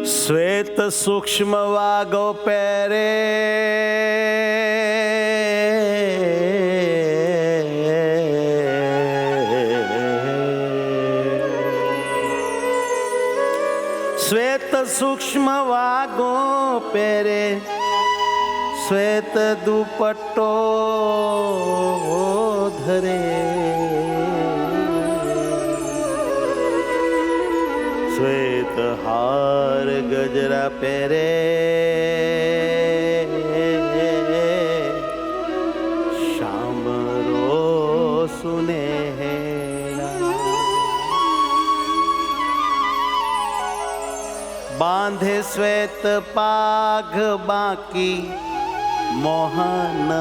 શ્વેત સૂક્ષ્મ વાગો પહેરે શ્વેત સૂક્ષ્મ વાગો પહેરે શ્વેત દુપટ્ટો ધરે શ્વેત હાર ગજરા પહેરે શામરો સુનેહરા બાંધે શ્વેત પાઘ બાકી મોહન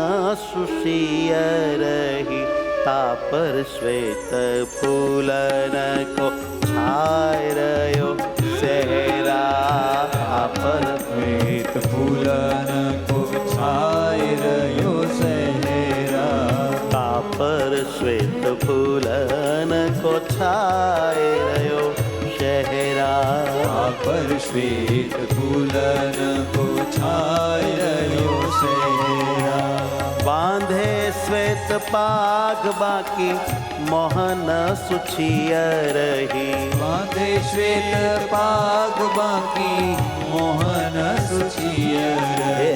સુશિય રહી તાપર શ્વેત ફૂલન કો છાય રહ્યો સહેરા તાપર શ્વેત ફૂલન કો છાય રહ્યો સહેરા તાપર શ્વેત ફૂલન કો છાય રહ્યો શહેરા તાપર શ્વેત ફૂલન કો છાય રહ્યો સહેરા બાંધે શ્વેત પાગ બાકી મોહન સુછિય રહી બાંધે શ્વેત પાગ બાકી મોહન સુચિય રહે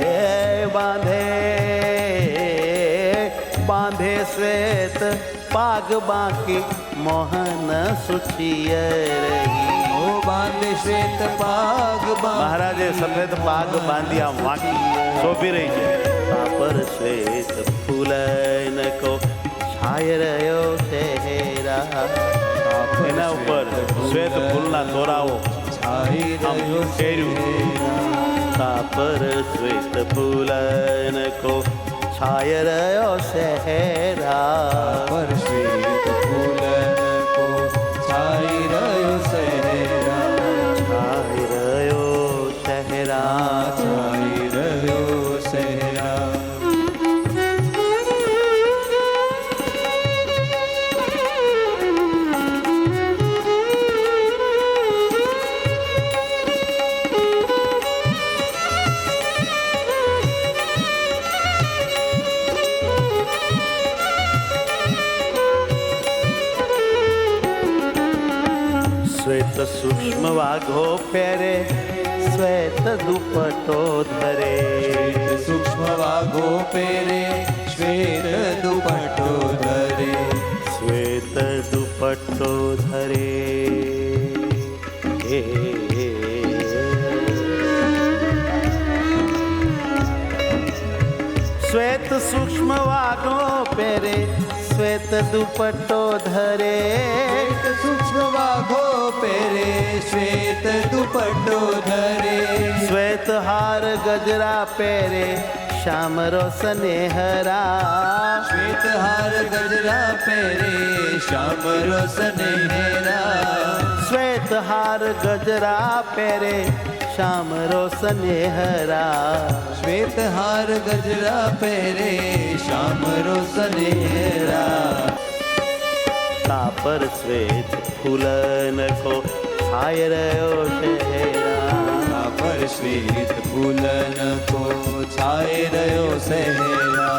બાંધે શ્વેત પાગ બાકી મોહન સુછિય રહી ઓ બાંધે શ્વેત પાગ બાકી મહારાજે સફેદ પાગ બાંધી આમ વાંકી શોભી રહી છે તાપર શ્વેત ફૂલન કો છાય રહ્યો સહેરા એના ઉપર શ્વેત ફૂલના તોરાઓ છાય રહ્યો કેર્યું તાપર શ્વેત ફૂલન કો છાય રહ્યો સહેરા પર શ્વેત ફૂલન કો છાય રહ્યો સહેરા છાય રહ્યો સહેરા છાય રહ્યો સહેરા શ્વેત સૂક્ષ્મ વાઘો પહેરે શ્વેત દુપટ્ટો ધરે સૂક્ષ્મ વાઘો પહેરે શ્વેત દુપટ્ટો ધરે શ્વેત દુપટ્ટો ધરે શ્વેત સૂક્ષ્મ વાઘો પહેરે શ્વેત દુપટ્ટો ધરે સૂક્ષ્મ વાઘો પહેરે શ્વેત દુપટ્ટો ધરે શ્વેત હાર ગજરા પહેરે શ્યામરો સનેહરા શ્વેત હાર ગજરા પહેરે શ્યામરો સનેહરા શ્વેત હાર ગજરા પહેરે શ્યામરો સનેહરા શ્વેત હાર ગજરા પહેરે શ્યામરો સનેહરા તાપર શ્વેત ફૂલન કો છાય રહ્યો શહેરા પર શ્વેત ફૂલન કો છાય રહ્યો સહેરા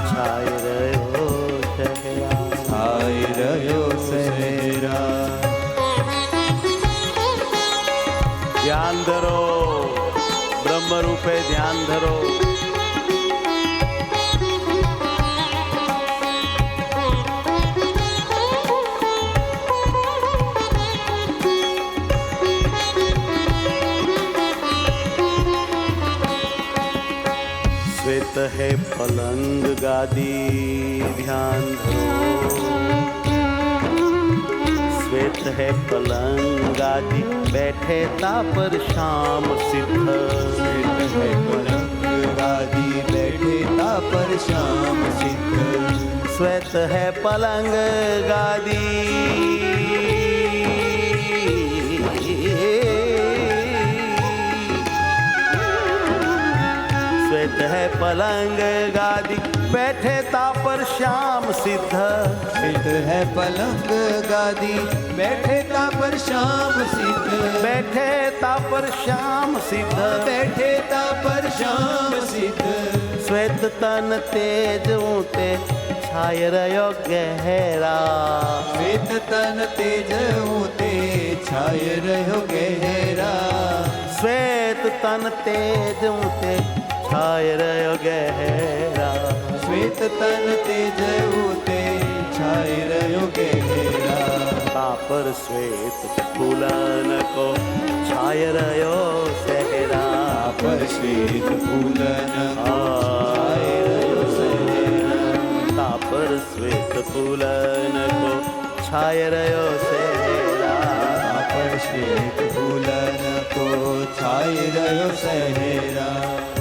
છાય રહ્યો શહેરા છાય રહ્યો સહેરા ધ્યાન ધરો બ્રહ્મ રૂપે ધ્યાન ધરો श्वेत है पलंग गादी ध्यान धरो श्वेत है पलंग गादी बैठे तापर शाम सिद्ध श्वेत है पलंग गादी बैठे तापर श्याम सिद्ध श्वेत है पलंग गादी श्वेत है पलंग गादी बैठे तापर श्याम सिद्ध श्वेत है पलंग गादी बैठे तापर श्याम सिद्ध बैठे તા પર શ્યામ સિદ્ધ બેઠે તા પર શ્યામ સિદ્ધ શ્વેત તન તેજ ઊતે છાય રહ્યો ગહેરા શ્વેત તન તેજ ઊતે છાય રહ્યો ગહેરા શ્વેત તન તેજ ઊતે છાય રહ્યો ગહેરા શ્વેત તન તેજ ઊતે છાય રહ્યો ગહેરા તાપર શ્વેત ફૂલન કો છાય રહ્યો સહેરા પર શ્વેત ફૂલન છાય રહ્યો સહેરા તાપર શ્વેત ફૂલન કો છાય રહ્યો સહેરા પર શ્વેત ફૂલન કો છાય રહ્યો સહેરા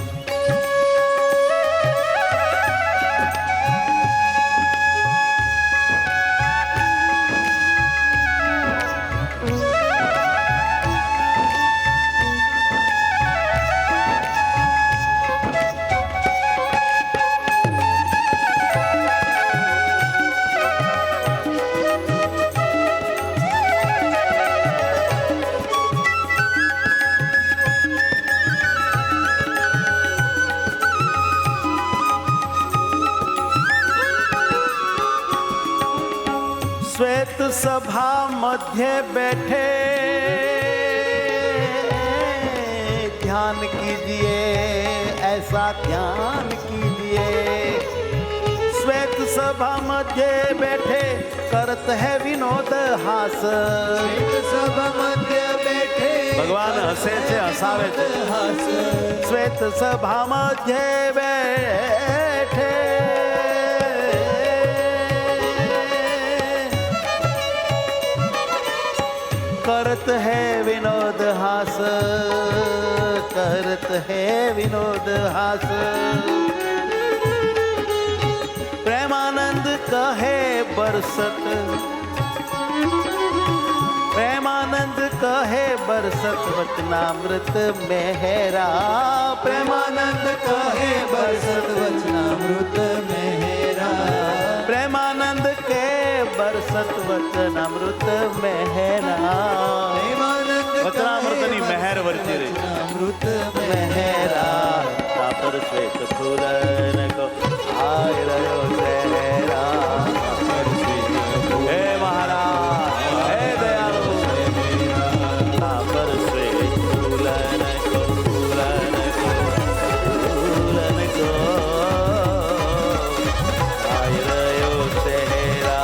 श्वेत सभा मध्य बैठे ध्यान कीजिए ऐसा ध्यान कीजिए श्वेत सभा मध्य बैठे करत है विनोद हास સભા મધ્ય બેઠે ભગવાન હસે છે હસાવે છે હાસ શ્વેત સભા મધ્ય બેઠે करत है विनोद हास करत है विनोद हास प्रेमानंद कहे बरसत प्रेमानंद कहे बरसत वचनामृत मेहरा પ્રેમાનંદ કહે બરસત વચનામૃત મેરા प्रेमानंद के बरसत वचनामृत मेहरा પ્રેમાનંદ વચનામૃતની મહેર વરસી રહી વચનામૃત मेहरा तापर श्वेत फूलन को आय રહ્યો સહેરા हे महाराज हे दयालु तापर श्वेत फूलन को आय રહ્યો સહેરા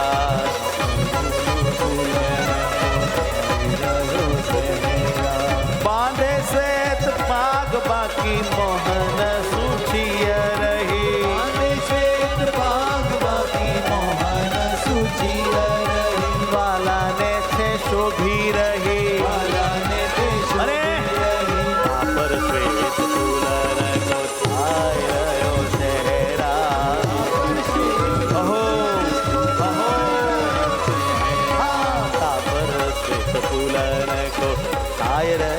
बांधे श्वेत पाग बाकी मोहन सूचिय रही અને શ્વેત પાગ બાકી મોહન સુચિર રહી वाला ने छे शोभी रही વાલાને દેશ અરે! तापर श्वेत फूलन को छाय રહ્યો સહેરા अहो अहो हाँ तापर श्वेत फूलन को छाय રહ્યો